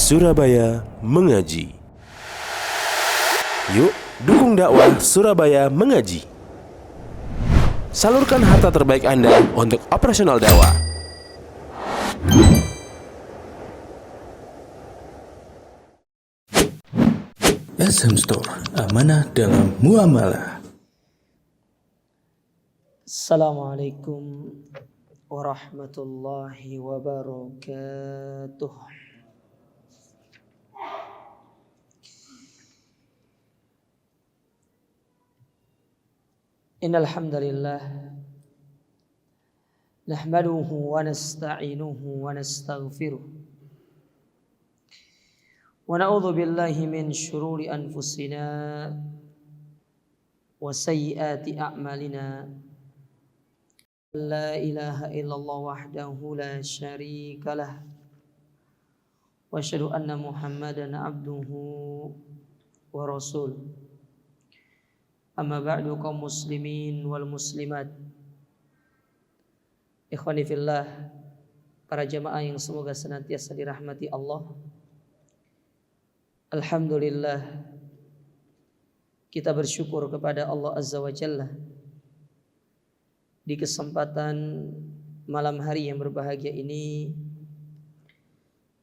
Surabaya Mengaji. Yuk, dukung dakwah Surabaya Mengaji. Salurkan harta terbaik Anda untuk operasional dakwah. SM Store, amanah dalam muamalah. Assalamualaikum warahmatullahi wabarakatuh. Innal hamdalillah nahmaduhu wa nasta'inuhu wa nastaghfiruh wa na'udzu billahi min shururi anfusina wa sayyiati a'malina. La ilaha illallah wahdahu la syarikalah wa asyhadu anna Muhammadan abduhu wa rasuluh. Amma ba'du, kaum muslimin wal muslimat, ikhwani fillah, para jamaah yang semoga senantiasa dirahmati Allah. Alhamdulillah, kita bersyukur kepada Allah Azza wa Jalla di kesempatan malam hari yang berbahagia ini.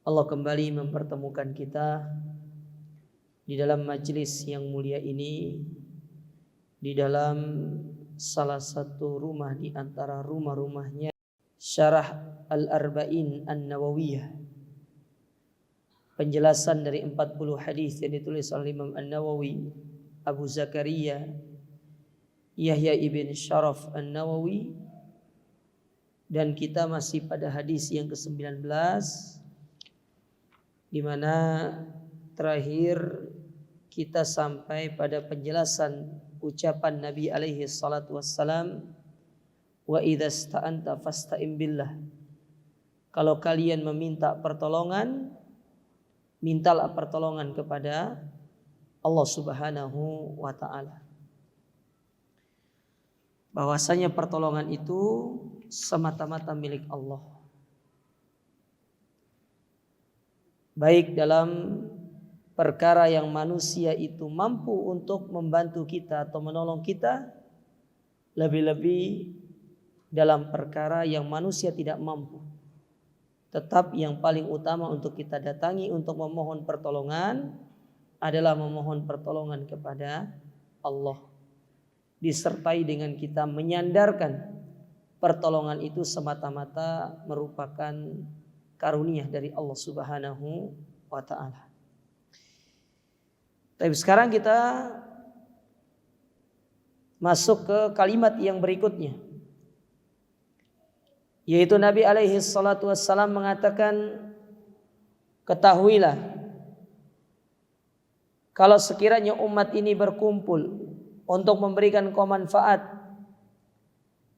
Allah kembali mempertemukan kita di dalam majelis yang mulia ini, di dalam salah satu rumah di antara rumah-rumahnya Syarah Al-Arba'in An-Nawawiyah, penjelasan dari 40 hadis yang ditulis oleh Imam An-Nawawi Abu Zakaria Yahya ibn Sharaf An-Nawawi. Dan kita masih pada hadis yang ke-19, di mana terakhir kita sampai pada penjelasan ucapan Nabi alaihi salatu wassalam, wa idzasta'anta fasta'in billah. Kalau kalian meminta pertolongan, mintalah pertolongan kepada Allah Subhanahu wa ta'ala. Bahwasanya pertolongan itu semata-mata milik Allah, baik dalam perkara yang manusia itu mampu untuk membantu kita atau menolong kita, lebih-lebih dalam perkara yang manusia tidak mampu. Tetap yang paling utama untuk kita datangi untuk memohon pertolongan adalah memohon pertolongan kepada Allah, disertai dengan kita menyandarkan pertolongan itu semata-mata merupakan karunia dari Allah Subhanahu wa ta'ala. Tapi sekarang kita masuk ke kalimat yang berikutnya, yaitu Nabi alaihi salatu wassalam mengatakan, ketahuilah kalau sekiranya umat ini berkumpul untuk memberikan kau manfaat,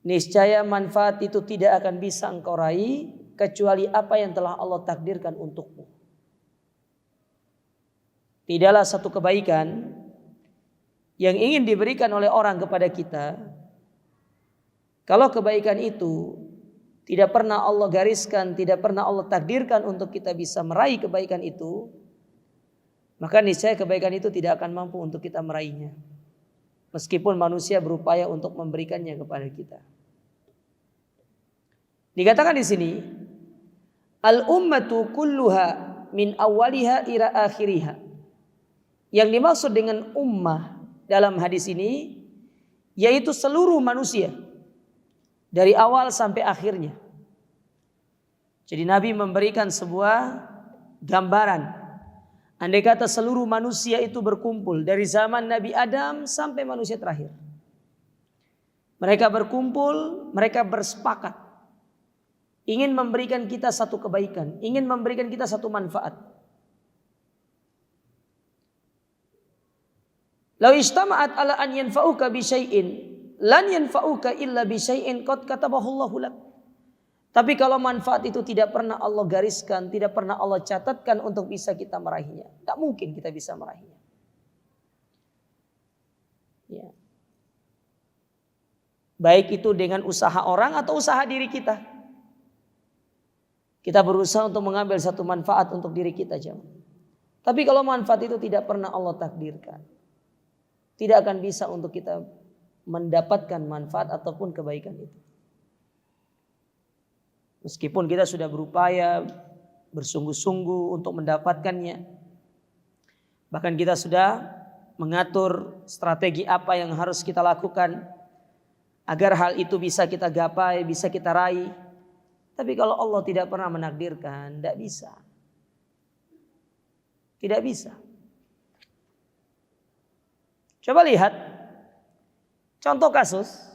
niscaya manfaat itu tidak akan bisa engkau raih kecuali apa yang telah Allah takdirkan untukmu. Tidaklah satu kebaikan yang ingin diberikan oleh orang kepada kita, kalau kebaikan itu tidak pernah Allah gariskan, tidak pernah Allah takdirkan untuk kita bisa meraih kebaikan itu, maka niscaya kebaikan itu tidak akan mampu untuk kita meraihnya, meskipun manusia berupaya untuk memberikannya kepada kita. Dikatakan di sini, al-ummatu kulluha min awwaliha ila akhiriha. Yang dimaksud dengan ummah dalam hadis ini yaitu seluruh manusia dari awal sampai akhirnya. Jadi Nabi memberikan sebuah gambaran, andai kata seluruh manusia itu berkumpul dari zaman Nabi Adam sampai manusia terakhir. Mereka berkumpul, mereka bersepakat ingin memberikan kita satu kebaikan, ingin memberikan kita satu manfaat. Lau istama'at ala an yanfa'uka bi syai'in lan yanfa'uka illa bi syai'in qad katabahu Allahu lak. Tapi kalau manfaat itu tidak pernah Allah gariskan, tidak pernah Allah catatkan untuk bisa kita meraihnya, tak mungkin kita bisa meraihnya. Ya. Baik itu dengan usaha orang atau usaha diri kita. Kita berusaha untuk mengambil satu manfaat untuk diri kita, jemaah. Tapi kalau manfaat itu tidak pernah Allah takdirkan, tidak akan bisa untuk kita mendapatkan manfaat ataupun kebaikan itu. Meskipun kita sudah berupaya bersungguh-sungguh untuk mendapatkannya, bahkan kita sudah mengatur strategi apa yang harus kita lakukan agar hal itu bisa kita gapai, bisa kita raih. Tapi kalau Allah tidak pernah menakdirkan, tidak bisa. Tidak bisa. Coba lihat contoh kasus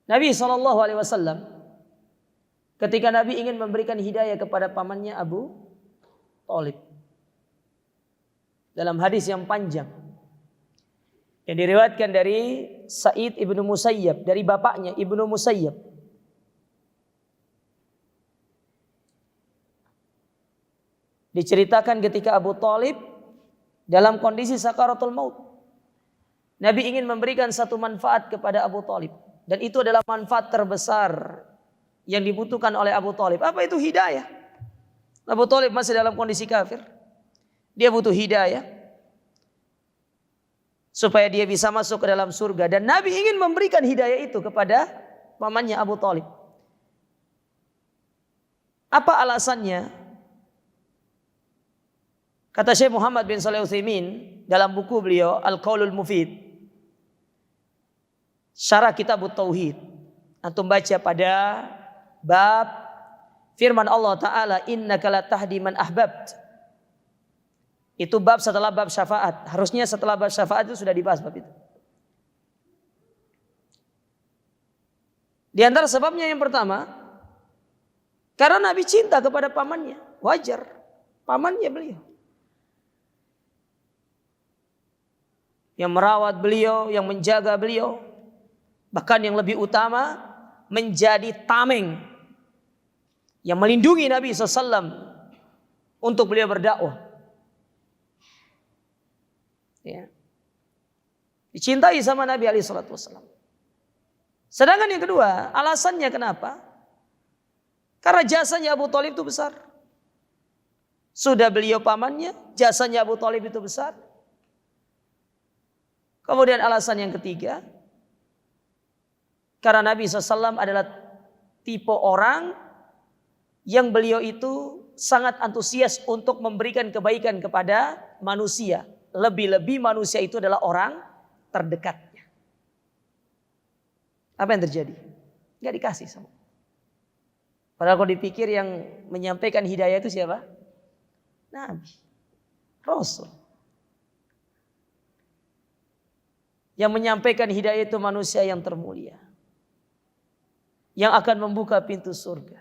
Nabi SAW ketika Nabi ingin memberikan hidayah kepada pamannya Abu Thalib. Dalam hadis yang panjang yang diriwayatkan dari Sa'id ibnu Musayyab, dari bapaknya Ibnu Musayyab. Diceritakan ketika Abu Thalib dalam kondisi sakaratul maut, Nabi ingin memberikan satu manfaat kepada Abu Thalib, dan itu adalah manfaat terbesar yang dibutuhkan oleh Abu Thalib. Apa itu hidayah? Abu Thalib masih dalam kondisi kafir. Dia butuh hidayah supaya dia bisa masuk ke dalam surga, dan Nabi ingin memberikan hidayah itu kepada pamannya Abu Thalib. Apa alasannya? Kata Syekh Muhammad bin Shalih Al-Utsaimin dalam buku beliau Al-Qaulul Mufid, Syarah Kitab Tauhid. Antum baca pada bab firman Allah Ta'ala, innaka la tahdi man ahbabt. Itu bab setelah bab syafaat. Harusnya setelah bab syafaat itu sudah dibahas bab itu. Di antara sebabnya yang pertama, karena Nabi cinta kepada pamannya. Wajar, pamannya beliau, yang merawat beliau, yang menjaga beliau. Bahkan yang lebih utama, menjadi tameng yang melindungi Nabi SAW untuk beliau berdakwah. Ya. Dicintai sama Nabi SAW. Sedangkan yang kedua, alasannya kenapa? Karena jasanya Abu Thalib itu besar. Sudah beliau pamannya, jasanya Abu Thalib itu besar. Kemudian alasan yang ketiga, karena Nabi SAW adalah tipe orang yang beliau itu sangat antusias untuk memberikan kebaikan kepada manusia. Lebih-lebih manusia itu adalah orang terdekatnya. Apa yang terjadi? Gak dikasih sama. Padahal kalau dipikir yang menyampaikan hidayah itu siapa? Nabi, Rasul. Yang menyampaikan hidayah itu manusia yang termulia, yang akan membuka pintu surga.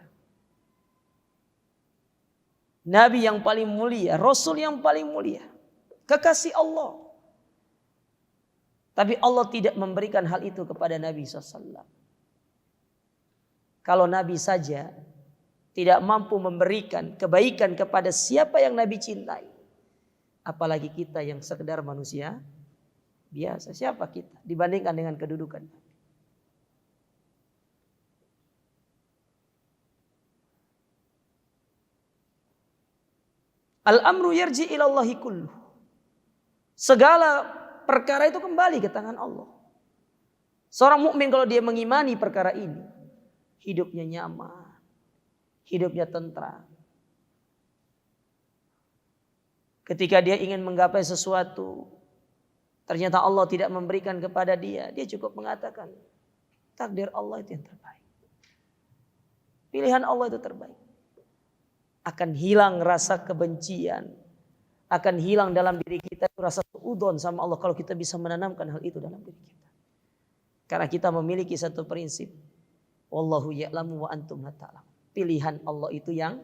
Nabi yang paling mulia, Rasul yang paling mulia, kekasih Allah. Tapi Allah tidak memberikan hal itu kepada Nabi SAW. Kalau Nabi saja tidak mampu memberikan kebaikan kepada siapa yang Nabi cintai, apalagi kita yang sekedar manusia biasa. Siapa kita dibandingkan dengan kedudukan? Al-amru yarji ilallahi kulluh. Segala perkara itu kembali ke tangan Allah. Seorang mukmin kalau dia mengimani perkara ini, hidupnya nyaman, hidupnya tentram. Ketika dia ingin menggapai sesuatu, ternyata Allah tidak memberikan kepada dia, dia cukup mengatakan, takdir Allah itu yang terbaik. Pilihan Allah itu terbaik. Akan hilang rasa kebencian, akan hilang dalam diri kita rasa suudzon sama Allah kalau kita bisa menanamkan hal itu dalam diri kita. Karena kita memiliki satu prinsip, wallahu ya'lamu wa antum la ta'lamun. Pilihan Allah itu yang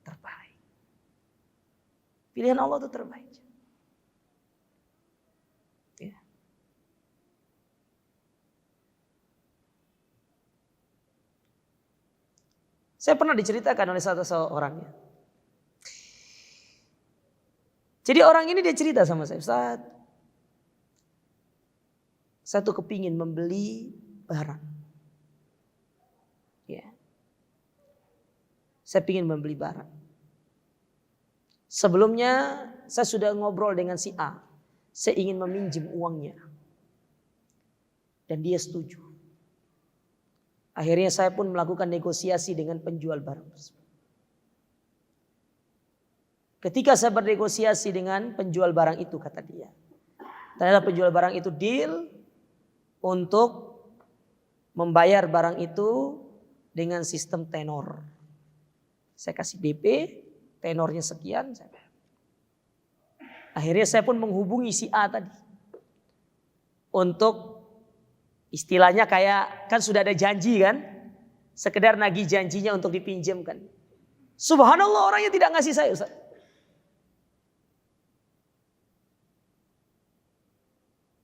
terbaik. Pilihan Allah itu terbaik. Ya. Saya pernah diceritakan oleh seorang ya. Jadi orang ini dia cerita sama saya, Ustaz, saya tuh kepingin membeli barang. Ya. Saya pingin membeli barang. Sebelumnya saya sudah ngobrol dengan si A. Saya ingin meminjam uangnya. Dan dia setuju. Akhirnya saya pun melakukan negosiasi dengan penjual barang tersebut. Ketika saya bernegosiasi dengan penjual barang itu, kata dia, ternyata penjual barang itu deal untuk membayar barang itu dengan sistem tenor. Saya kasih DP, tenornya sekian. Akhirnya saya pun menghubungi si A tadi. Untuk istilahnya kayak kan sudah ada janji kan. Sekedar nagih janjinya untuk dipinjamkan. Subhanallah orangnya tidak ngasih saya, Ustaz.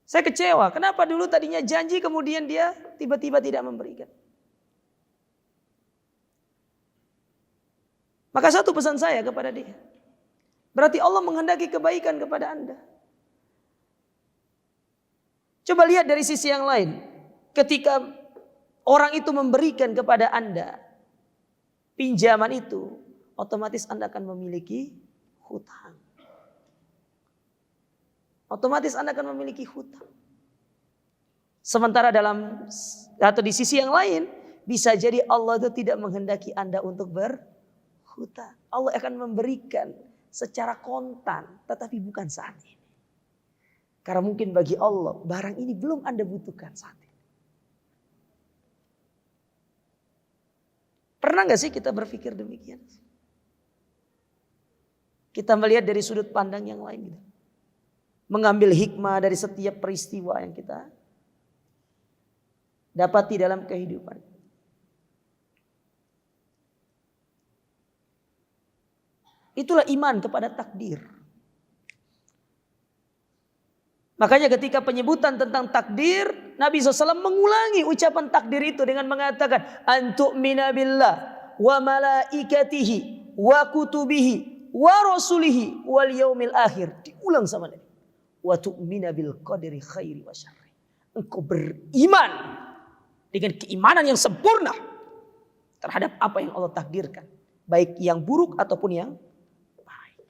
Saya kecewa. Kenapa dulu tadinya janji kemudian dia tiba-tiba tidak memberikan. Maka satu pesan saya kepada dia. Berarti Allah menghendaki kebaikan kepada Anda. Coba lihat dari sisi yang lain. Ketika orang itu memberikan kepada Anda pinjaman itu, otomatis Anda akan memiliki hutang. Otomatis Anda akan memiliki hutang. Sementara atau di sisi yang lain, bisa jadi Allah itu tidak menghendaki Anda untuk berhutang. Allah akan memberikan secara kontan, tetapi bukan saat ini. Karena mungkin bagi Allah, barang ini belum Anda butuhkan saat ini. Pernah gak sih kita berpikir demikian? Kita melihat dari sudut pandang yang lain gitu. Mengambil hikmah dari setiap peristiwa yang kita dapati dalam kehidupan. Itulah iman kepada takdir. Makanya ketika penyebutan tentang takdir, Nabi SAW mengulangi ucapan takdir itu dengan mengatakan antu'mina billah wa malaikatihi wa kutubihi wa rasulihi wal yaumil akhir. Diulang sama Nabi. Wa tu'mina bil qadri khairi wa syarri. Engkau beriman dengan keimanan yang sempurna terhadap apa yang Allah takdirkan, baik yang buruk ataupun yang baik.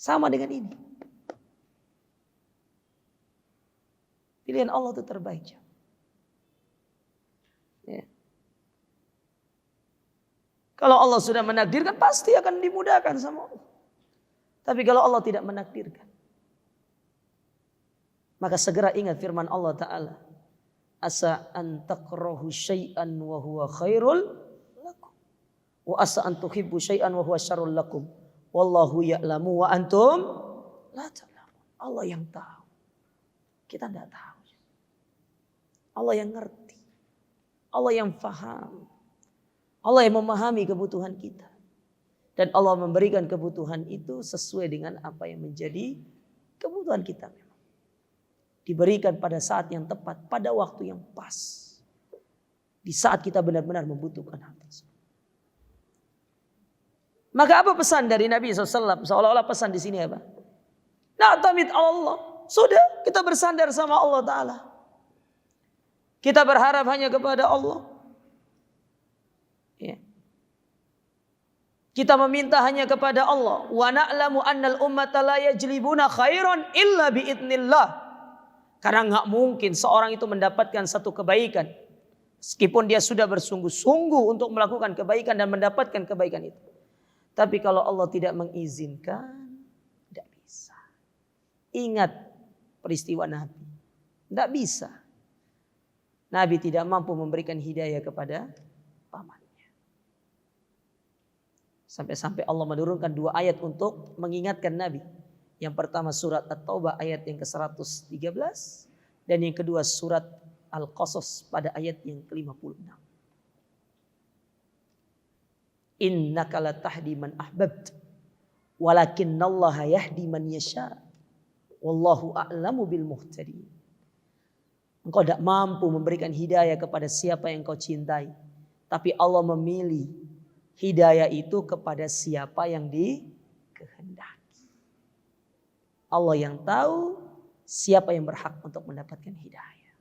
Sama dengan ini. Pilihan Allah itu terbaik. Ya. Kalau Allah sudah menakdirkan, pasti akan dimudahkan sama Allah. Tapi kalau Allah tidak menakdirkan, maka segera ingat firman Allah Ta'ala. Asa an takrahu syai'an wa huwa khairul lakum. Wa asa an tuhibbu syai'an wa huwa syarrul lakum. Wallahu ya'lamu wa antum la ta'lamun. Allah yang tahu. Kita tidak tahu. Allah yang ngerti. Allah yang faham. Allah yang memahami kebutuhan kita. Dan Allah memberikan kebutuhan itu sesuai dengan apa yang menjadi kebutuhan kita memang. Diberikan pada saat yang tepat, pada waktu yang pas. Di saat kita benar-benar membutuhkan hal tersebut. Maka apa pesan dari Nabi SAW? Seolah-olah pesan di sini apa? Na'tamid Allah. Sudah, kita bersandar sama Allah Ta'ala. Kita berharap hanya kepada Allah. Ya. Kita meminta hanya kepada Allah. Wa na'lamu annal ummata la yajlibuna khairan illa biidnillah. Karena enggak mungkin seorang itu mendapatkan satu kebaikan meskipun dia sudah bersungguh-sungguh untuk melakukan kebaikan dan mendapatkan kebaikan itu. Tapi kalau Allah tidak mengizinkan, tidak bisa. Ingat peristiwa Nabi. Tidak bisa. Nabi tidak mampu memberikan hidayah kepada paman. Sampai-sampai Allah menurunkan 2 ayat untuk mengingatkan Nabi. Yang pertama surat At-Taubah ayat yang ke-113. Dan yang kedua surat Al-Qasas pada ayat yang ke-56. Innaka la tahdi man ahbabt. Walakinnallaha yahdi man yasha. Wallahu a'lamu bil muhtadin. Engkau tidak mampu memberikan hidayah kepada siapa yang kau cintai. Tapi Allah memilih hidayah itu kepada siapa yang dikehendaki. Allah yang tahu siapa yang berhak untuk mendapatkan hidayah.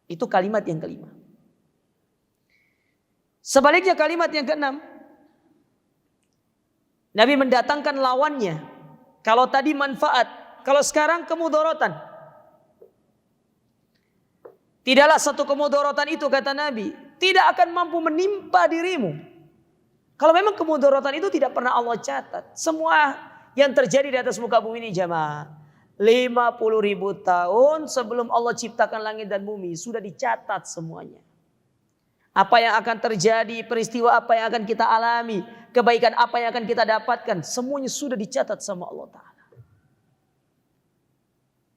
Itu kalimat yang kelima. Sebaliknya kalimat yang keenam, Nabi mendatangkan lawannya. Kalau tadi manfaat, kalau sekarang kemudorotan. Tidaklah satu kemudorotan itu, kata Nabi, tidak akan mampu menimpa dirimu. Kalau memang kemudorotan itu tidak pernah Allah catat. Semua yang terjadi di atas muka bumi ini jamaah, 50.000 tahun sebelum Allah ciptakan langit dan bumi sudah dicatat semuanya. Apa yang akan terjadi, peristiwa apa yang akan kita alami, kebaikan apa yang akan kita dapatkan, semuanya sudah dicatat sama Allah Ta'ala.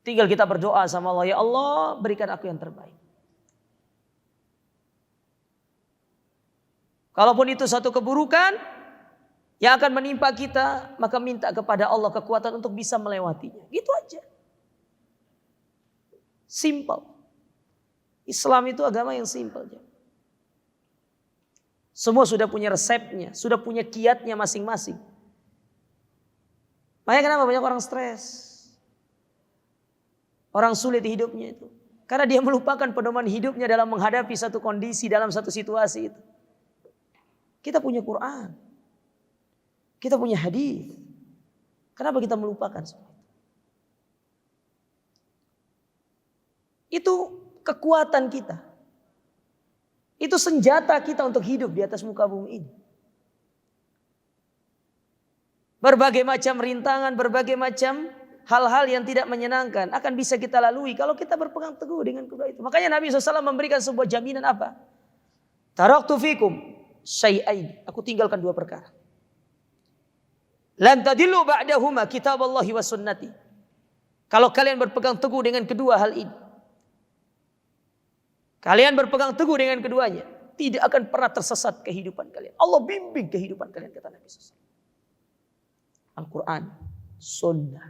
Tinggal kita berdoa sama Allah, ya Allah berikan aku yang terbaik. Kalaupun itu satu keburukan yang akan menimpa kita, maka minta kepada Allah kekuatan untuk bisa melewatinya. Gitu aja. Simple. Islam itu agama yang simple. Semua sudah punya resepnya, sudah punya kiatnya masing-masing. Makanya kenapa banyak orang stres? Orang sulit hidupnya itu. Karena dia melupakan pedoman hidupnya dalam menghadapi satu kondisi, dalam satu situasi itu. Kita punya Quran. Kita punya hadis. Kenapa kita melupakan semua itu? Itu kekuatan kita. Itu senjata kita untuk hidup di atas muka bumi ini. Berbagai macam rintangan, berbagai macam hal-hal yang tidak menyenangkan akan bisa kita lalui kalau kita berpegang teguh dengan kedua itu. Makanya Nabi SAW memberikan sebuah jaminan apa? Taraktu fikum syai'ain. Aku tinggalkan dua perkara. Lan tadillu ba'dahuma kitaballahi wa sunnati. Kalau kalian berpegang teguh dengan kedua hal ini, kalian berpegang teguh dengan keduanya, tidak akan pernah tersesat kehidupan kalian. Allah bimbing kehidupan kalian, kata Nabi SAW. Al-Quran, sunnah.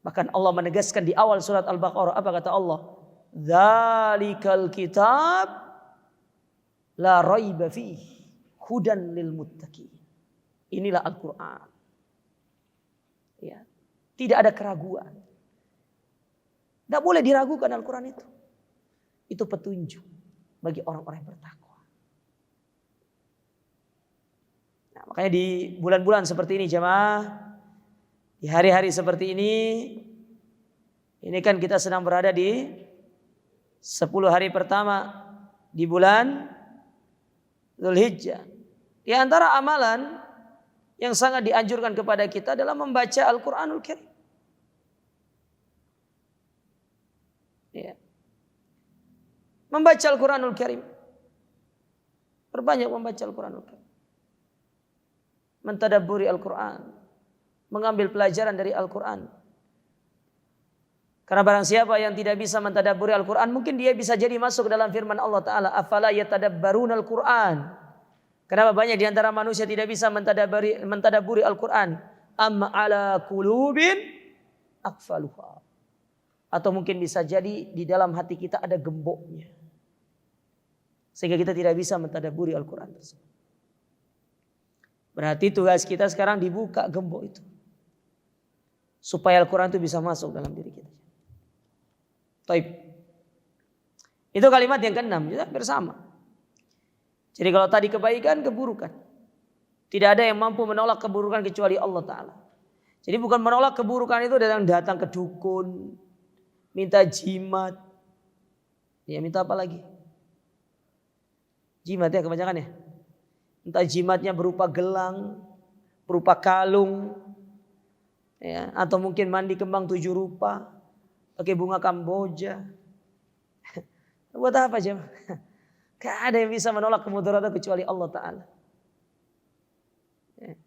Bahkan Allah menegaskan di awal surat Al-Baqarah, apa kata Allah? Dzalikal kitab la raiba fihi hudan lil muttaqin. Inilah Al-Quran. Ya. Tidak ada keraguan. Tidak boleh diragukan Al-Quran itu. Itu petunjuk bagi orang-orang yang bertakwa. Nah, makanya di bulan-bulan seperti ini jemaah, di hari-hari seperti ini kan kita sedang berada di 10 hari pertama di bulan Dzulhijjah. Di antara amalan yang sangat dianjurkan kepada kita adalah membaca Al-Quranul Karim. Ya. Membaca Al-Quranul Karim. Perbanyak membaca Al-Quranul Karim. Mentadabburi Al-Quran. Mengambil pelajaran dari Al-Quran. Karena barang siapa yang tidak bisa mentadabburi Al-Quran, mungkin dia bisa jadi masuk dalam firman Allah Ta'ala, afala yatadabbaruna Al-Quran. Kenapa banyak di antara manusia tidak bisa mentadabburi Al-Quran? Amma ala qulubin aqfaluha. Atau mungkin bisa jadi di dalam hati kita ada gemboknya, sehingga kita tidak bisa mentadabburi Al-Quran tersebut. Berarti tugas kita sekarang dibuka gembok itu, supaya Al-Quran itu bisa masuk dalam diri kita. Taib. Itu kalimat yang keenam, kita bersama. Jadi kalau tadi kebaikan, keburukan. Tidak ada yang mampu menolak keburukan kecuali Allah Ta'ala. Jadi bukan menolak keburukan itu datang ke dukun, minta jimat. Ya minta apa lagi? Jimat ya kebanyakan ya. Entah jimatnya berupa gelang, berupa kalung, ya, atau mungkin mandi kembang 7 rupa, pakai bunga Kamboja. Buat apa jemaah? Gak ada yang bisa menolak kemudaratan kecuali Allah Ta'ala. Ya.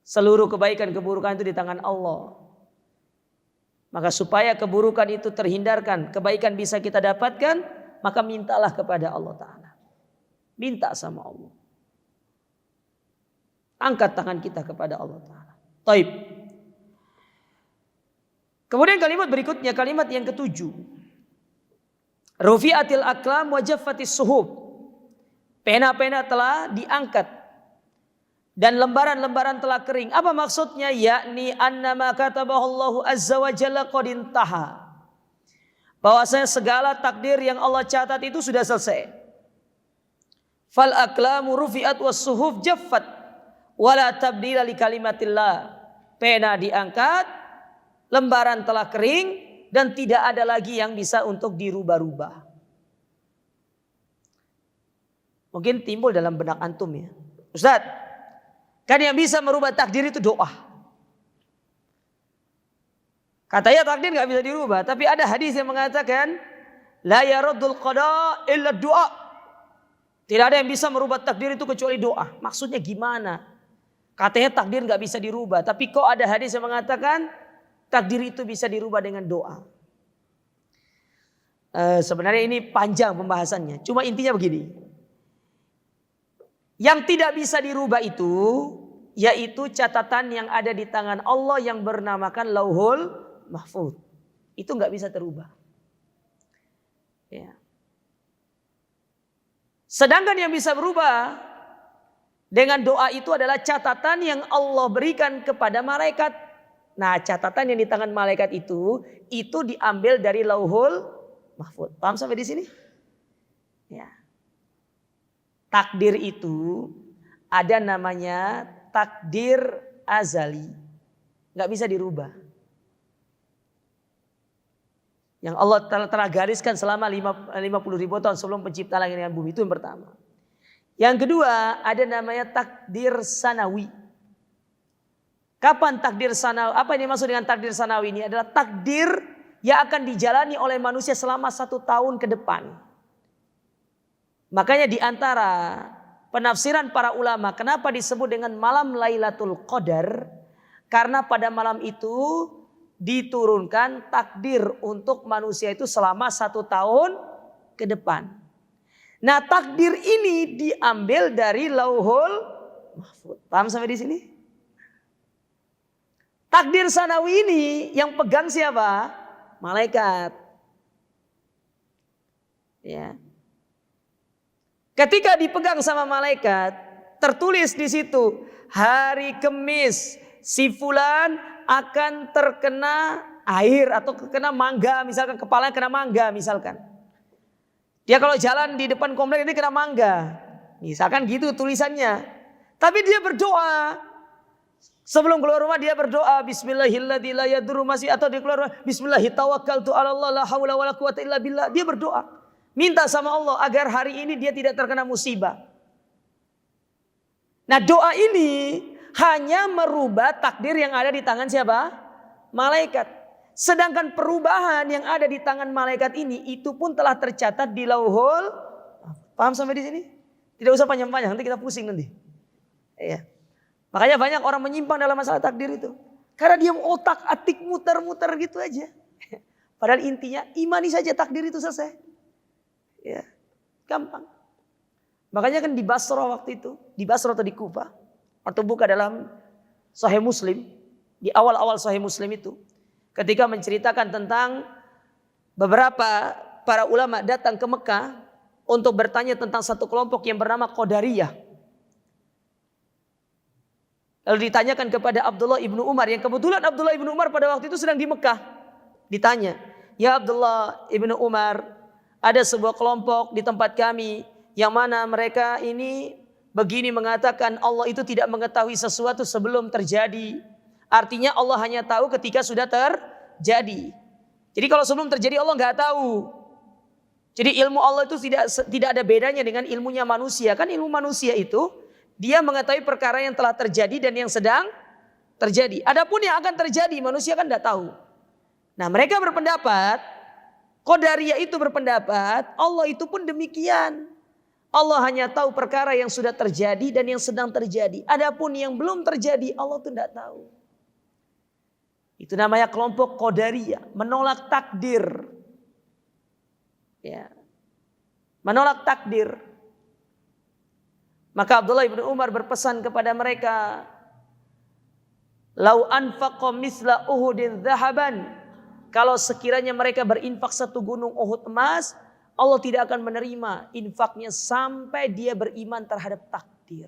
Seluruh kebaikan keburukan itu di tangan Allah. Maka supaya keburukan itu terhindarkan, kebaikan bisa kita dapatkan, maka mintalah kepada Allah Ta'ala. Minta sama Allah. Angkat tangan kita kepada Allah Ta'ala. Taib. Kemudian kalimat berikutnya, kalimat yang ketujuh. Rufi'atil aqlam wa jaffatis suhub. Pena-pena telah diangkat dan lembaran-lembaran telah kering. Apa maksudnya? Yakni annama katabahu Allahu azza wa jalla qad intaha. bahwasanya segala takdir yang Allah catat itu sudah selesai. Fal aqlamu rufi'at was suhuf jaffat wala tabdila li kalimatillah. Pena diangkat, lembaran telah kering dan tidak ada lagi yang bisa untuk dirubah-rubah. Mungkin timbul dalam benak antum ya, Ustaz, kan yang bisa merubah takdir itu doa. Katanya takdir gak bisa dirubah, tapi ada hadis yang mengatakan la yaraddul qada illa doa. Tidak ada yang bisa merubah takdir itu kecuali doa. Maksudnya gimana? Katanya takdir gak bisa dirubah, tapi kok ada hadis yang mengatakan takdir itu bisa dirubah dengan doa. Sebenarnya ini panjang pembahasannya, cuma intinya begini. Yang tidak bisa dirubah itu yaitu catatan yang ada di tangan Allah yang bernamakan Lauhul Mahfuz. Itu nggak bisa terubah. Ya. Sedangkan yang bisa berubah dengan doa itu adalah catatan yang Allah berikan kepada malaikat. Nah, catatan yang di tangan malaikat itu diambil dari Lauhul Mahfuz. Paham sampai di sini? Ya. Takdir itu ada namanya takdir azali. Gak bisa dirubah. Yang Allah telah gariskan selama 50.000 tahun sebelum pencipta langit dan bumi. Itu yang pertama. Yang kedua ada namanya takdir sanawi. Kapan takdir sanawi? Apa yang dimaksud dengan takdir sanawi ini? Adalah takdir yang akan dijalani oleh manusia selama 1 tahun ke depan. Makanya di antara penafsiran para ulama kenapa disebut dengan malam Lailatul Qadar? Karena pada malam itu diturunkan takdir untuk manusia itu selama 1 tahun ke depan. Nah, takdir ini diambil dari Lauhul Mahfuz. Paham sampai di sini? Takdir sanawi ini yang pegang siapa? Malaikat. Ya. Ketika dipegang sama malaikat, tertulis di situ, hari Kemis si fulan akan terkena air atau terkena mangga, misalkan kepalanya kena mangga misalkan. Dia kalau jalan di depan komplek ini kena mangga. Misalkan gitu tulisannya. Tapi dia berdoa. Sebelum keluar rumah dia berdoa bismillahilladzi la yadurru masih atau dia keluar rumah bismillahitawakkaltu 'alallah la haula wala quwata illa billah. Dia berdoa. Minta sama Allah agar hari ini dia tidak terkena musibah. Nah, doa ini hanya merubah takdir yang ada di tangan siapa? Malaikat. Sedangkan perubahan yang ada di tangan malaikat ini itu pun telah tercatat di Lauhul. Paham sampai di sini? Tidak usah panjang-panjang, nanti kita pusing nanti. Iya. Makanya banyak orang menyimpang dalam masalah takdir itu. Karena dia otak-atik muter-muter gitu aja. Padahal intinya imani saja takdir itu selesai. Ya, gampang. Makanya kan di Basra waktu itu, di Basra atau di Kufah, atau buka dalam Sahih Muslim, di awal-awal Sahih Muslim itu, ketika menceritakan tentang beberapa para ulama datang ke Mekah untuk bertanya tentang satu kelompok yang bernama Qadariyah. Lalu ditanyakan kepada Abdullah ibnu Umar, yang kebetulan Abdullah ibnu Umar pada waktu itu sedang di Mekah. Ditanya, ya Abdullah ibnu Umar, ada sebuah kelompok di tempat kami yang mana mereka ini begini mengatakan Allah itu tidak mengetahui sesuatu sebelum terjadi. Artinya Allah hanya tahu ketika sudah terjadi. Jadi kalau sebelum terjadi Allah nggak tahu. Jadi ilmu Allah itu tidak ada bedanya dengan ilmunya manusia. Kan ilmu manusia itu dia mengetahui perkara yang telah terjadi dan yang sedang terjadi. Adapun yang akan terjadi manusia kan tidak tahu. Nah, mereka berpendapat, Qadariyah itu berpendapat Allah itu pun demikian. Allah hanya tahu perkara yang sudah terjadi dan yang sedang terjadi. Adapun yang belum terjadi Allah itu tidak tahu. Itu namanya kelompok Qadariyah, menolak takdir. Ya. Menolak takdir. Maka Abdullah bin Umar berpesan kepada mereka, "Lau anfaqa misla Uhudin dhahaban." Kalau sekiranya mereka berinfak 1 gunung Uhud emas, Allah tidak akan menerima infaknya sampai dia beriman terhadap takdir.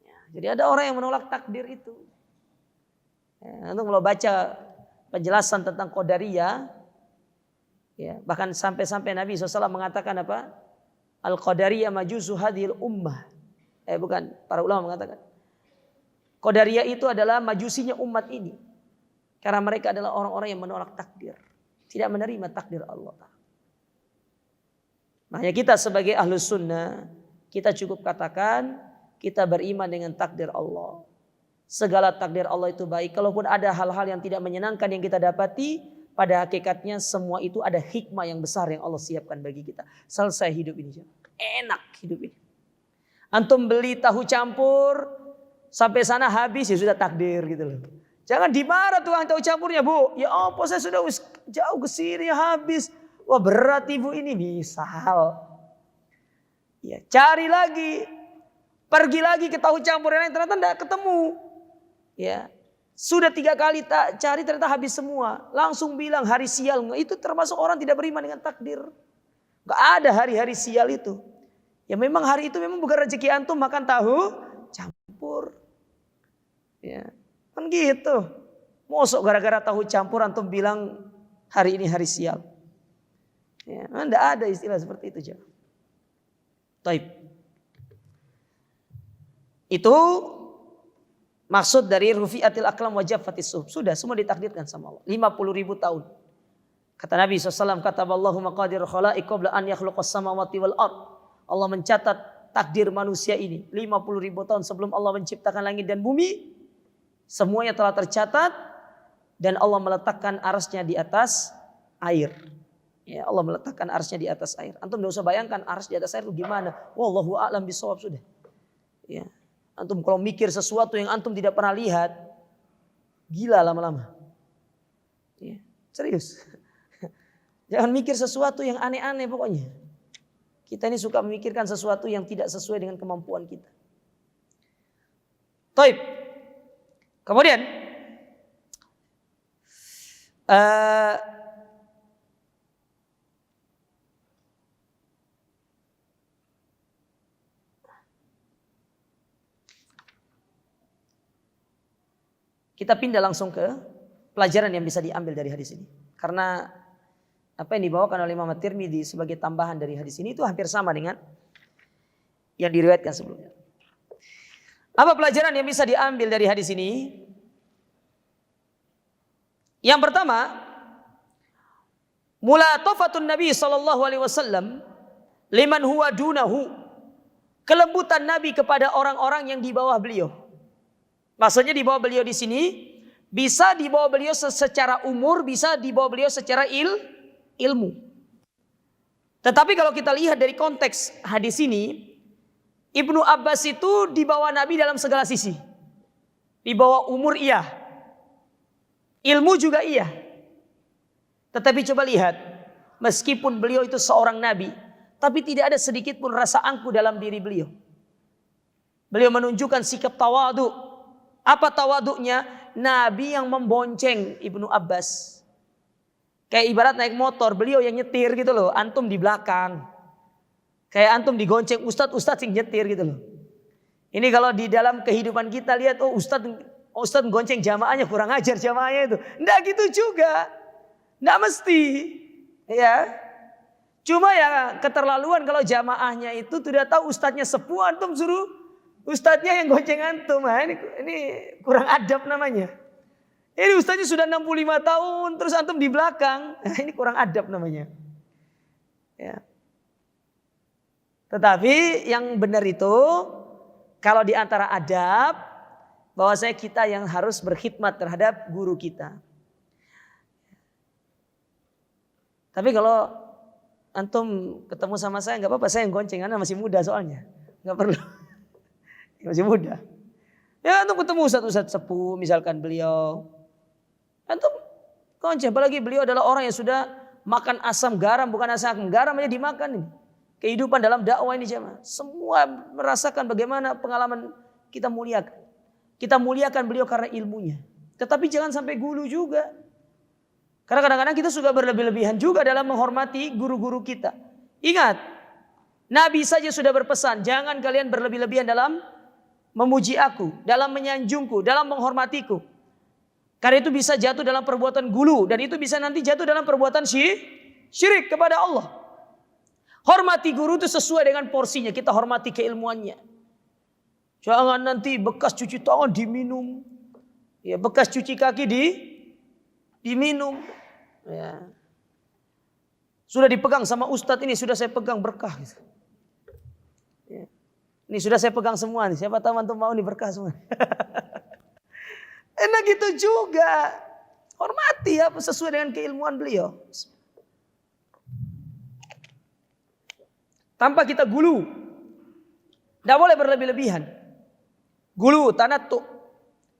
Ya, jadi ada orang yang menolak takdir itu. Ya, untuk kalau baca penjelasan tentang Qadariyah, Ya, bahkan sampai-sampai Nabi SAW mengatakan apa? Al-Qadariyah majusu hadhil ummah. Bukan, para ulama mengatakan Qadariyah itu adalah majusinya umat ini. Karena mereka adalah orang-orang yang menolak takdir. Tidak menerima takdir Allah. Makanya kita sebagai ahlus sunnah, kita cukup katakan kita beriman dengan takdir Allah. Segala takdir Allah itu baik. Kalaupun ada hal-hal yang tidak menyenangkan yang kita dapati, pada hakikatnya semua itu ada hikmah yang besar yang Allah siapkan bagi kita. Selesai hidup ini. Enak hidup ini. Antum beli tahu campur, sampai sana habis ya sudah takdir gitu loh. Jangan dimarah tukang tahu campurnya, Bu. Ya apa saya sudah jauh ke sini habis. Wah berat ibu ini, misal. Ya, cari lagi. Pergi lagi ke tahu campur yang lain, ternyata tidak ketemu. Ya, sudah 3 kali tak cari ternyata habis semua. Langsung bilang hari sial. Itu termasuk orang tidak beriman dengan takdir. Gak ada hari-hari sial itu. Ya memang hari itu memang bukan rezeki antum makan tahu campur. Ya, kan gitu. Mosok gara-gara tahu campur antum bilang hari ini hari sial. Ya, enggak ada istilah seperti itu, Jemaah. Taib. Itu maksud dari rufi'atil aqlam wa jaffatis suhuf. Sudah semua ditakdirkan sama Allah. 50.000 tahun. Kata Nabi SAW, kataballahu maqadir khalaiq qabla an yakhluqas samawati wal ard. Allah mencatat takdir manusia ini 50.000 tahun sebelum Allah menciptakan langit dan bumi. Semuanya telah tercatat dan Allah meletakkan arsy-Nya di atas air. Ya, Allah meletakkan arsy-Nya di atas air. Antum tidak usah bayangkan arsy di atas air itu gimana. Wallahu a'lam bishawab sudah. Ya. Antum kalau mikir sesuatu yang antum tidak pernah lihat, gila lama-lama. Ya, serius. Jangan mikir sesuatu yang aneh-aneh pokoknya. Kita ini suka memikirkan sesuatu yang tidak sesuai dengan kemampuan kita. Taib. Kemudian kita pindah langsung ke pelajaran yang bisa diambil dari hadis ini. Karena apa yang dibawakan oleh Imam At-Tirmidzi sebagai tambahan dari hadis ini itu hampir sama dengan yang diriwayatkan sebelumnya. Apa pelajaran yang bisa diambil dari hadis ini? Yang pertama, mulatafatun Nabi sallallahu alaihi wasallam liman huwa dunahu. Kelembutan Nabi kepada orang-orang yang di bawah beliau. Maksudnya di bawah beliau di sini bisa di bawah beliau secara umur, bisa di bawah beliau secara ilmu. Tetapi kalau kita lihat dari konteks hadis ini, Ibnu Abbas itu di bawah Nabi dalam segala sisi. Di bawah umur iya. Ilmu juga iya. Tetapi coba lihat, meskipun beliau itu seorang Nabi, tapi tidak ada sedikit pun rasa angkuh dalam diri beliau. Beliau menunjukkan sikap tawadu. Apa tawadunya? Nabi yang membonceng Ibnu Abbas. Kayak ibarat naik motor, beliau yang nyetir gitu loh, antum di belakang. Kayak antum digonceng ustadz yang nyetir gitu loh. Ini kalau di dalam kehidupan kita lihat, oh ustadz gonceng jamaahnya, kurang ajar jamaahnya itu. Nggak gitu juga. Nggak mesti. Ya. Cuma ya keterlaluan kalau jamaahnya itu tidak tahu ustadznya sepuh, antum suruh ustadznya yang gonceng antum. Nah, ini kurang adab namanya. Ini ustaznya sudah 65 tahun terus antum di belakang. Nah, ini kurang adab namanya. Ya. Tetapi yang benar itu kalau di antara adab bahwasanya kita yang harus berkhidmat terhadap guru kita. Tapi kalau antum ketemu sama saya nggak apa-apa, saya yang gonceng karena masih muda soalnya. Nggak perlu. Masih muda. Ya antum ketemu ustaz sepuh misalkan beliau. Antum gonceng, apalagi beliau adalah orang yang sudah makan asam garam, bukan asam garam aja dimakan ini. Kehidupan dalam dakwah ini jemaah. Semua merasakan bagaimana pengalaman kita muliakan. Kita muliakan beliau karena ilmunya. Tetapi jangan sampai gulu juga. Karena kadang-kadang kita suka berlebih-lebihan juga dalam menghormati guru-guru kita. Ingat, Nabi saja sudah berpesan, jangan kalian berlebih-lebihan dalam memuji aku, dalam menyanjungku, dalam menghormatiku. Karena itu bisa jatuh dalam perbuatan gulu dan itu bisa nanti jatuh dalam perbuatan Syirik kepada Allah. Hormati guru itu sesuai dengan porsinya. Kita hormati keilmuannya. Jangan nanti bekas cuci tangan diminum. Ya, bekas cuci kaki diminum. Ya. Sudah dipegang sama ustadz ini, sudah saya pegang berkah. Ya. Ini sudah saya pegang semua nih. Siapa tahu antum mau nih berkah semua. Enak gitu juga. Hormati ya sesuai dengan keilmuan beliau. Tanpa kita gulu. Tidak boleh berlebih-lebihan. Gulu, tanattu.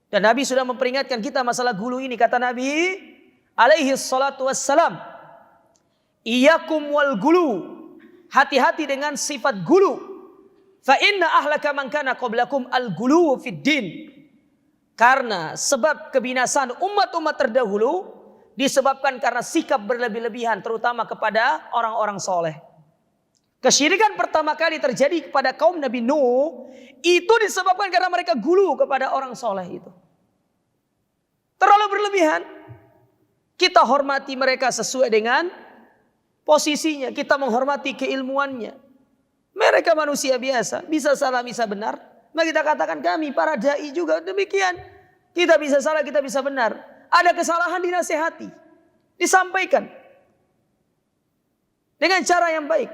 Dan Nabi sudah memperingatkan kita masalah gulu ini. Kata Nabi alaihi salatu wassalam, Iyakum wal gulu. Hati-hati dengan sifat gulu. Fa inna ahlaka man kana qablakum al gulu fid din. Karena sebab kebinasaan umat-umat terdahulu disebabkan karena sikap berlebih-lebihan terutama kepada orang-orang soleh. Kesyirikan pertama kali terjadi kepada kaum Nabi Nuh itu disebabkan karena mereka gulu kepada orang soleh itu. Terlalu berlebihan. Kita hormati mereka sesuai dengan posisinya. Kita menghormati keilmuannya. Mereka manusia biasa. Bisa salah, bisa benar. Maka kita katakan kami para dai juga demikian. Kita bisa salah, kita bisa benar. Ada kesalahan dinasehati. Disampaikan. Dengan cara yang baik.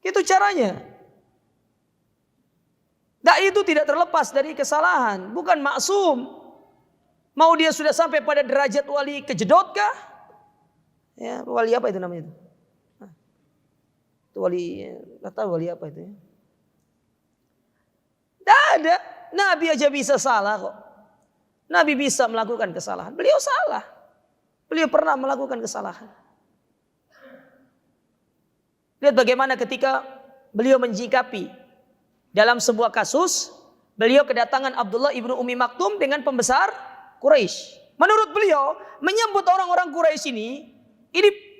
Itu caranya. Dai itu tidak terlepas dari kesalahan. Bukan maksum. Mau dia sudah sampai pada derajat wali kejedot kah? Ya, wali apa itu namanya? Itu wali, nggak tahu wali apa itu ya. Tidak ada. Nabi aja bisa salah kok. Nabi bisa melakukan kesalahan. Beliau salah. Beliau pernah melakukan kesalahan. Lihat bagaimana ketika beliau menjikapi dalam sebuah kasus, beliau kedatangan Abdullah ibnu Ummi Maktum dengan pembesar Quraisy. Menurut beliau, menyambut orang-orang Quraisy ini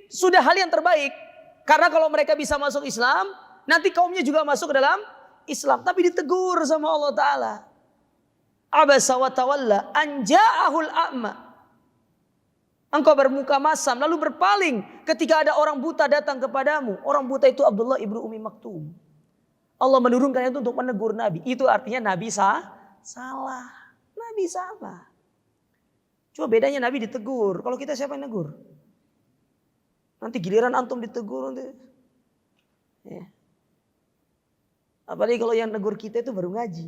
sudah hal yang terbaik. Karena kalau mereka bisa masuk Islam, nanti kaumnya juga masuk ke dalam Islam. Tapi ditegur sama Allah Ta'ala. Abasa wa tawalla an ja'ahul a'ma. Engkau bermuka masam lalu berpaling ketika ada orang buta datang kepadamu. Orang buta itu Abdullah ibnu Ummi Maktum. Allah menurunkan itu untuk menegur Nabi. Itu artinya Nabi salah. Nabi salah. Cuma bedanya Nabi ditegur. Kalau kita siapa yang negur? Nanti giliran antum ditegur nanti. Ya. Apalagi kalau yang negur kita itu baru ngaji.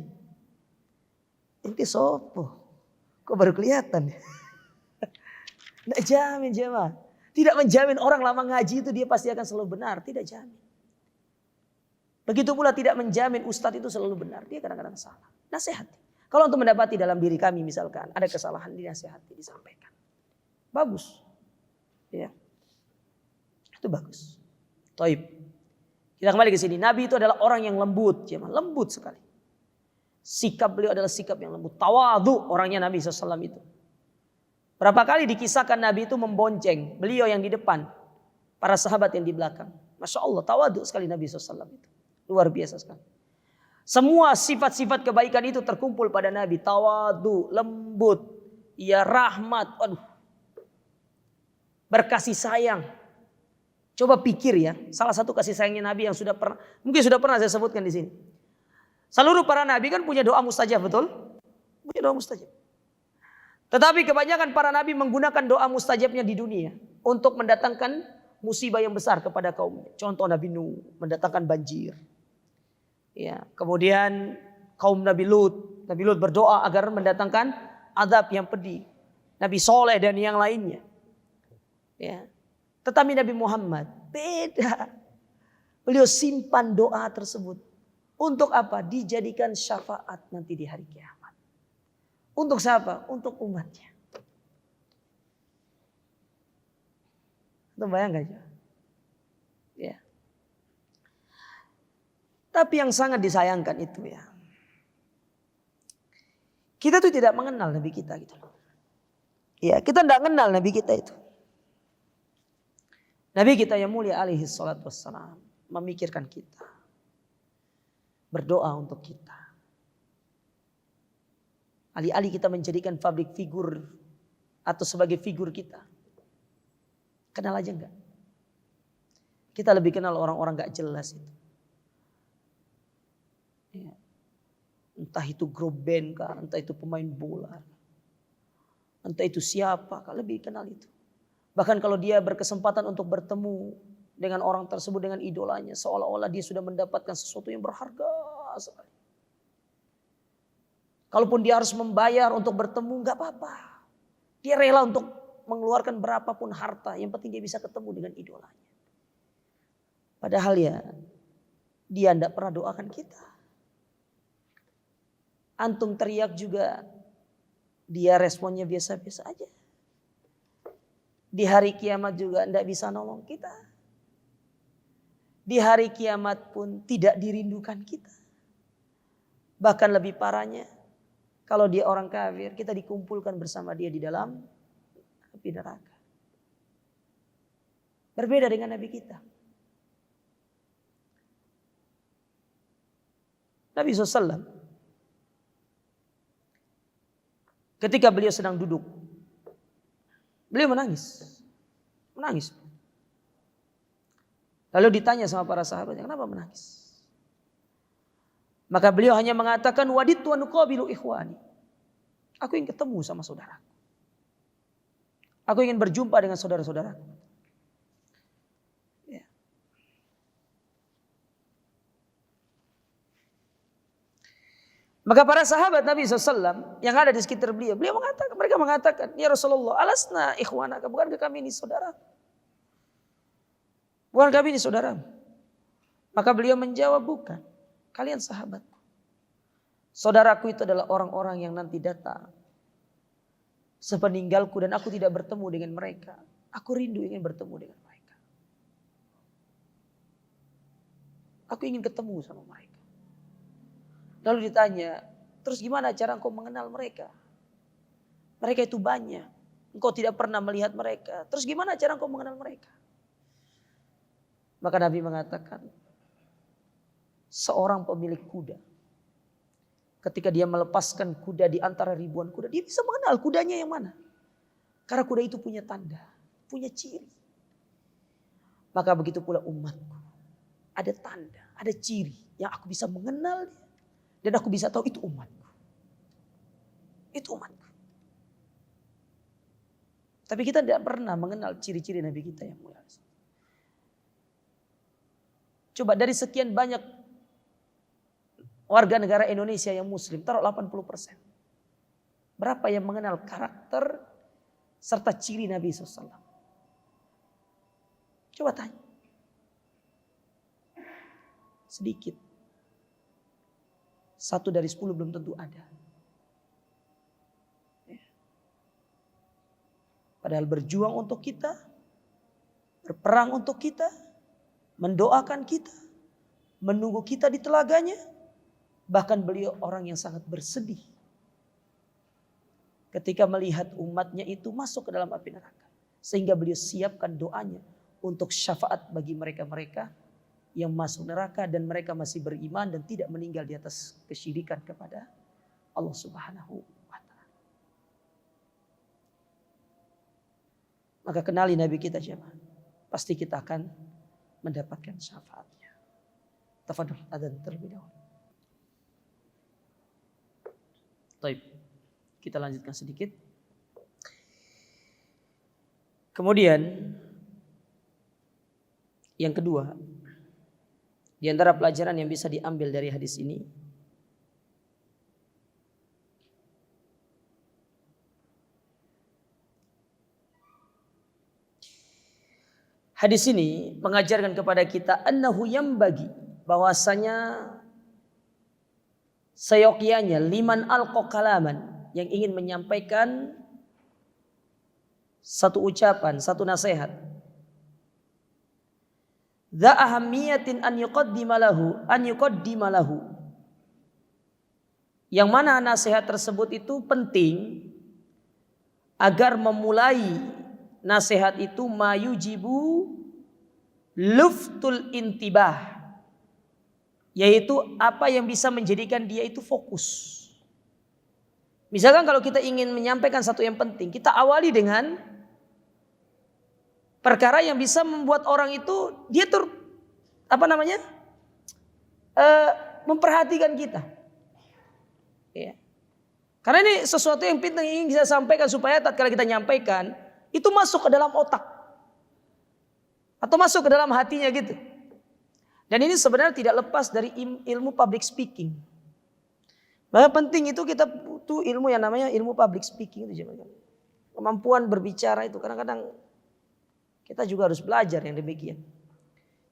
Inti sopo. Kok baru kelihatan? Tidak jamin jemaah. Tidak menjamin orang lama ngaji itu dia pasti akan selalu benar. Tidak jamin. Begitu pula tidak menjamin ustadz itu selalu benar. Dia kadang-kadang salah. Nasihati. Kalau untuk mendapati dalam diri kami misalkan ada kesalahan, dinasihati, disampaikan. Bagus. Ya. Itu bagus. Taib. Kita kembali ke sini. Nabi itu adalah orang yang lembut. Jemaah. Lembut sekali. Sikap beliau adalah sikap yang lembut. Tawadhu orangnya Nabi SAW itu. Berapa kali dikisahkan Nabi itu membonceng beliau yang di depan, para sahabat yang di belakang. Masya Allah, tawadhu sekali Nabi SAW itu. Luar biasa sekali. Semua sifat-sifat kebaikan itu terkumpul pada Nabi. Tawadhu, lembut, ya rahmat, aduh. Berkasih sayang. Coba pikir ya, salah satu kasih sayangnya Nabi yang mungkin sudah pernah saya sebutkan di sini. Seluruh para Nabi kan punya doa mustajab, betul? Punya doa mustajab. Tetapi kebanyakan para nabi menggunakan doa mustajabnya di dunia untuk mendatangkan musibah yang besar kepada kaumnya. Contoh Nabi Nuh mendatangkan banjir. Ya, kemudian kaum Nabi Lut berdoa agar mendatangkan azab yang pedih. Nabi Soleh dan yang lainnya. Ya. Tetapi Nabi Muhammad beda. Beliau simpan doa tersebut. Untuk apa? Dijadikan syafaat nanti di hari kiamat. Untuk siapa? Untuk umatnya. Itu bayangkan ya. Ya. Tapi yang sangat disayangkan itu ya. Kita tuh tidak mengenal Nabi kita gitu loh. Ya, kita tidak kenal Nabi kita itu. Nabi kita yang mulia alaihi salatu wassalam memikirkan kita. Berdoa untuk kita. Alih-alih kita menjadikan public figure atau sebagai figur kita. Kenal aja enggak? Kita lebih kenal orang-orang gak jelas itu. Ya. Entah itu grup band kah, entah itu pemain bola, entah itu siapa kah, lebih kenal itu. Bahkan kalau dia berkesempatan untuk bertemu dengan orang tersebut, dengan idolanya, seolah-olah dia sudah mendapatkan sesuatu yang berharga sekali. Kalaupun dia harus membayar untuk bertemu, gak apa-apa. Dia rela untuk mengeluarkan berapapun harta, yang penting dia bisa ketemu dengan idolanya. Padahal ya, dia tidak pernah doakan kita. Antum teriak juga, dia responnya biasa-biasa aja. Di hari kiamat juga tidak bisa nolong kita. Di hari kiamat pun tidak dirindukan kita. Bahkan lebih parahnya, kalau dia orang kafir, kita dikumpulkan bersama dia di dalam api neraka. Berbeda dengan Nabi kita. Nabi SAW, ketika beliau sedang duduk, beliau menangis. Menangis. Lalu ditanya sama para sahabatnya, kenapa menangis? Maka beliau hanya mengatakan, waditu an uqabilu ikhwani. Aku ingin ketemu sama saudaraku. Aku ingin berjumpa dengan saudara-saudaraku. Ya. Maka para sahabat Nabi SAW yang ada di sekitar beliau, mereka mengatakan, ya Rasulullah, alasna ikhwanaka, bukankah kami ini saudara? Bukan kami ini saudara? Maka beliau menjawab, bukan. Kalian sahabatku. Saudaraku itu adalah orang-orang yang nanti datang sepeninggalku dan aku tidak bertemu dengan mereka. Aku rindu ingin bertemu dengan mereka. Aku ingin ketemu sama mereka. Lalu ditanya, terus gimana cara engkau mengenal mereka? Mereka itu banyak. Engkau tidak pernah melihat mereka. Terus gimana cara engkau mengenal mereka? Maka Nabi mengatakan, seorang pemilik kuda, ketika dia melepaskan kuda di antara ribuan kuda, dia bisa mengenal kudanya yang mana. Karena kuda itu punya tanda, punya ciri. Maka begitu pula umatku. Ada tanda, ada ciri yang aku bisa mengenal dia. Dan aku bisa tahu itu umatku. Itu umatku. Tapi kita tidak pernah mengenal ciri-ciri Nabi kita yang mulia. Coba dari sekian banyak warga negara Indonesia yang muslim, taruh 80%. Berapa yang mengenal karakter serta ciri Nabi SAW? Coba tanya. Sedikit. 1 dari 10 belum tentu ada. Padahal berjuang untuk kita, berperang untuk kita, mendoakan kita, menunggu kita di telaganya. Bahkan beliau orang yang sangat bersedih ketika melihat umatnya itu masuk ke dalam api neraka. Sehingga beliau siapkan doanya untuk syafaat bagi mereka-mereka yang masuk neraka dan mereka masih beriman dan tidak meninggal di atas kesyirikan kepada Allah Subhanahu wa ta'ala. Maka kenali Nabi kita siapa? Pasti kita akan mendapatkan syafaatnya. Tafadhol adzan terlebih dahulu. Baik, kita lanjutkan sedikit. Kemudian yang kedua, di antara pelajaran yang bisa diambil dari hadis ini, hadis ini mengajarkan kepada kita annahu yambagi, bahwasanya seyogyanya liman alqa kalaman, yang ingin menyampaikan satu ucapan, satu nasihat, dza ahammiyatin an yuqaddima lahu, yang mana nasihat tersebut itu penting agar memulai nasihat itu mayujibu luftul intibah, yaitu apa yang bisa menjadikan dia itu fokus. Misalkan kalau kita ingin menyampaikan satu yang penting, kita awali dengan perkara yang bisa membuat orang itu dia memperhatikan kita. Ya. Karena ini sesuatu yang penting ingin kita sampaikan supaya tatkala kita nyampaikan itu masuk ke dalam otak atau masuk ke dalam hatinya gitu. Dan ini sebenarnya tidak lepas dari ilmu public speaking. Maka penting itu kita butuh ilmu yang namanya ilmu public speaking itu. Kemampuan berbicara itu kadang-kadang kita juga harus belajar yang demikian.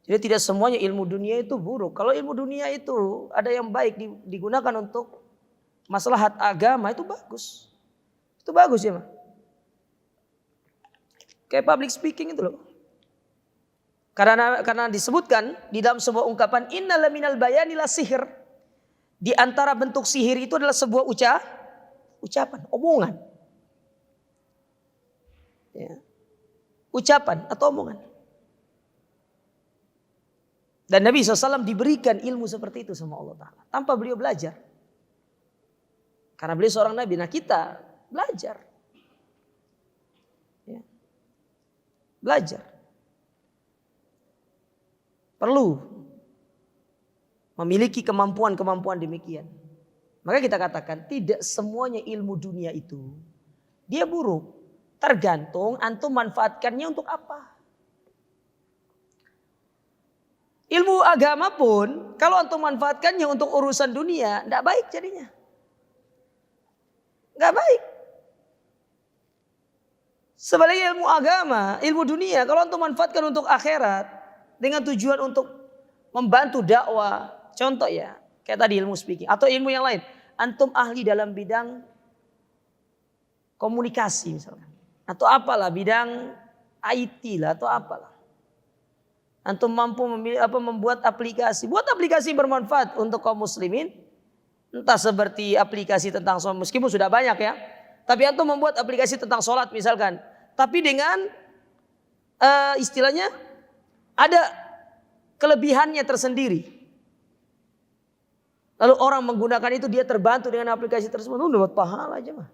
Jadi tidak semuanya ilmu dunia itu buruk. Kalau ilmu dunia itu ada yang baik digunakan untuk maslahat agama itu bagus. Itu bagus ya, Mas. Kayak public speaking itu loh. Karena disebutkan di dalam sebuah ungkapan innal minal bayani la sihir. Di antara bentuk sihir itu adalah sebuah ucapan, omongan. Ya. Ucapan atau omongan. Dan Nabi SAW diberikan ilmu seperti itu sama Allah Ta'ala. Tanpa beliau belajar. Karena beliau seorang Nabi. Nah kita belajar. Ya. Belajar. Perlu memiliki kemampuan-kemampuan demikian. Maka kita katakan tidak semuanya ilmu dunia itu dia buruk. Tergantung antum manfaatkannya untuk apa. Ilmu agama pun kalau antum manfaatkannya untuk urusan dunia tidak baik jadinya. Nggak baik. Sebaliknya ilmu agama, ilmu dunia kalau antum manfaatkan untuk akhirat dengan tujuan untuk membantu dakwah, contoh ya, kayak tadi ilmu speaking atau ilmu yang lain. Antum ahli dalam bidang komunikasi misalkan. Atau apalah bidang IT lah atau apalah. Antum mampu membuat aplikasi. Buat aplikasi bermanfaat untuk kaum muslimin. Entah seperti aplikasi tentang sholat. Meskipun sudah banyak ya. Tapi antum membuat aplikasi tentang sholat misalkan. Tapi dengan istilahnya ada kelebihannya tersendiri. Lalu orang menggunakan itu dia terbantu dengan aplikasi tersebut. Dapat pahala aja mah.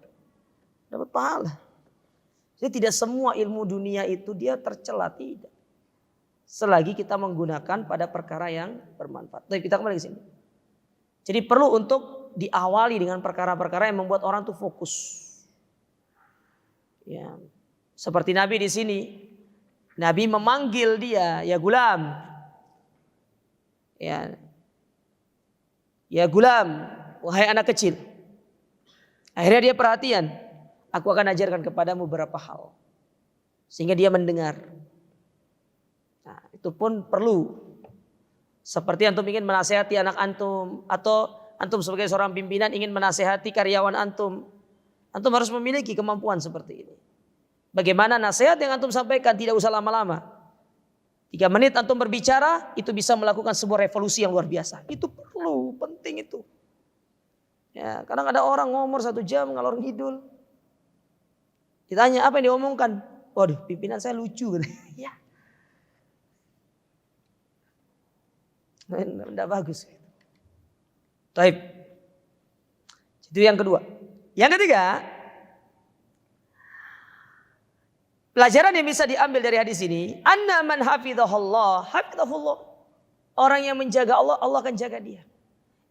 Dapat pahala. Jadi tidak semua ilmu dunia itu dia tercela, tidak. Selagi kita menggunakan pada perkara yang bermanfaat. Tapi kita kembali ke sini. Jadi perlu untuk diawali dengan perkara-perkara yang membuat orang itu fokus. Ya, seperti Nabi di sini. Nabi memanggil dia, ya gulam. Ya gulam, wahai anak kecil. Akhirnya dia perhatian. Aku akan ajarkan kepadamu beberapa hal. Sehingga dia mendengar. Nah, itu pun perlu. Seperti antum ingin menasehati anak antum. Atau antum sebagai seorang pimpinan ingin menasehati karyawan antum. Antum harus memiliki kemampuan seperti ini. Bagaimana nasihat yang antum sampaikan tidak usah lama-lama. 3 menit antum berbicara itu bisa melakukan sebuah revolusi yang luar biasa. Itu perlu, penting itu. Ya, kadang ada orang ngomong 1 jam ngalor ngidul. Ditanya apa yang diomongkan? Waduh, pimpinan saya lucu. Ya. Tidak bagus. Baik. Itu yang kedua. Yang ketiga, pelajaran yang bisa diambil dari hadis ini, anna man hafizahullah, hafizahullah. Orang yang menjaga Allah, Allah akan jaga dia.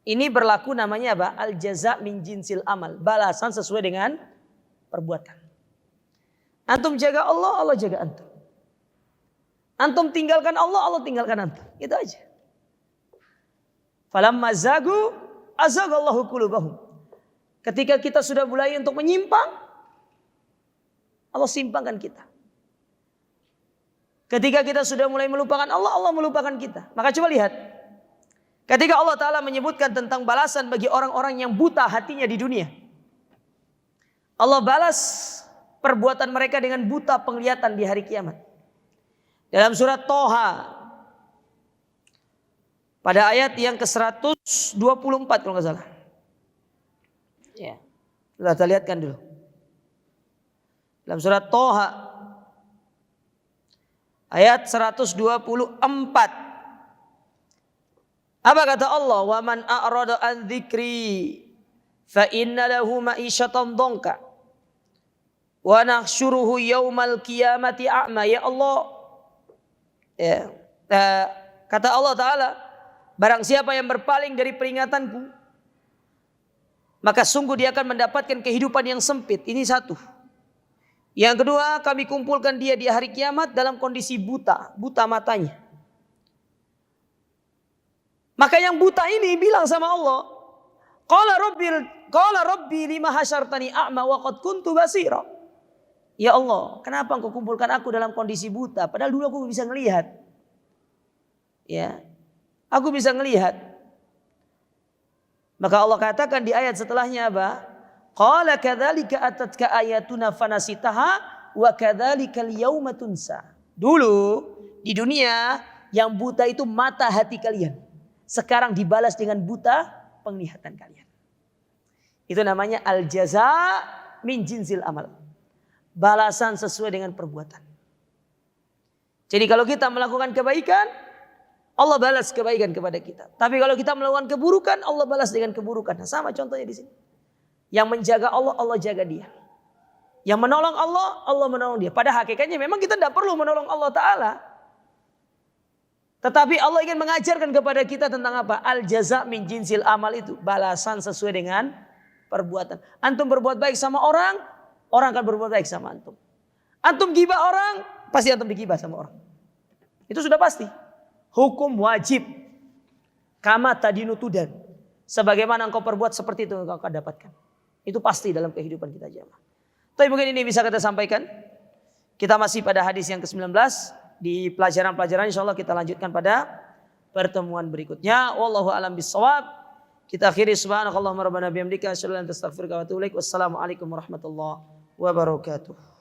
Ini berlaku namanya apa? Al jaza min jinsil amal. Balasan sesuai dengan perbuatan. Antum jaga Allah, Allah jaga antum. Antum tinggalkan Allah, Allah tinggalkan antum. Itu aja. Falamma zagu azagallahu qulubahum. Ketika kita sudah mulai untuk menyimpang, Allah simpangkan kita. Ketika kita sudah mulai melupakan Allah, Allah melupakan kita. Maka coba lihat. Ketika Allah Ta'ala menyebutkan tentang balasan bagi orang-orang yang buta hatinya di dunia. Allah balas perbuatan mereka dengan buta penglihatan di hari kiamat. Dalam surat Toha. Pada ayat yang ke-124 kalau nggak salah. Ya. Kita lihatkan dulu. Dalam surat Toha. Ayat 124. Apa kata Allah? Wa man a'rada an dzikri fa inna lahu ma'isyatan dhanka wa nahsyuruhu yaumal qiyamati a'ma. Ya Allah, Ya. Kata Allah Ta'ala, barang siapa yang berpaling dari peringatanku, maka sungguh dia akan mendapatkan kehidupan yang sempit. Ini satu. Yang kedua, kami kumpulkan dia di hari kiamat dalam kondisi buta matanya. Maka yang buta ini bilang sama Allah, Qala rabbi lima hasyartani a'ma wa qad kuntu basira. Ya Allah, kenapa engkau kumpulkan aku dalam kondisi buta? Padahal dulu aku bisa ngelihat. Ya, aku bisa ngelihat. Maka Allah katakan di ayat setelahnya apa? Qala kadzalika atatka ayatuna fanasitaha wa kadzalikal yauma tunsa. Dulu di dunia yang buta itu mata hati kalian. Sekarang dibalas dengan buta penglihatan kalian. Itu namanya al-jaza min jinsil amal. Balasan sesuai dengan perbuatan. Jadi kalau kita melakukan kebaikan, Allah balas kebaikan kepada kita. Tapi kalau kita melakukan keburukan, Allah balas dengan keburukan. Nah, sama contohnya di sini. Yang menjaga Allah, Allah jaga dia. Yang menolong Allah, Allah menolong dia. Pada hakikatnya memang kita tidak perlu menolong Allah Ta'ala. Tetapi Allah ingin mengajarkan kepada kita tentang apa? Al-jaza min jinsil amal itu. Balasan sesuai dengan perbuatan. Antum berbuat baik sama orang, orang akan berbuat baik sama antum. Antum gibah orang, pasti antum digibah sama orang. Itu sudah pasti. Hukum wajib. Kama tadinu tudan. Sebagaimana engkau perbuat seperti itu engkau akan dapatkan. Itu pasti dalam kehidupan kita jemaah. Tapi mungkin ini bisa kita sampaikan. Kita masih pada hadis yang ke-19. Di pelajaran-pelajaran insyaAllah kita lanjutkan pada pertemuan berikutnya. Wallahu a'lam bishawab. Kita akhiri subhanakallahumma rabbana bihamdika asyhadu an la ilaha illa anta astaghfiruka wa atubu ilaik. Wassalamualaikum warahmatullahi wabarakatuh.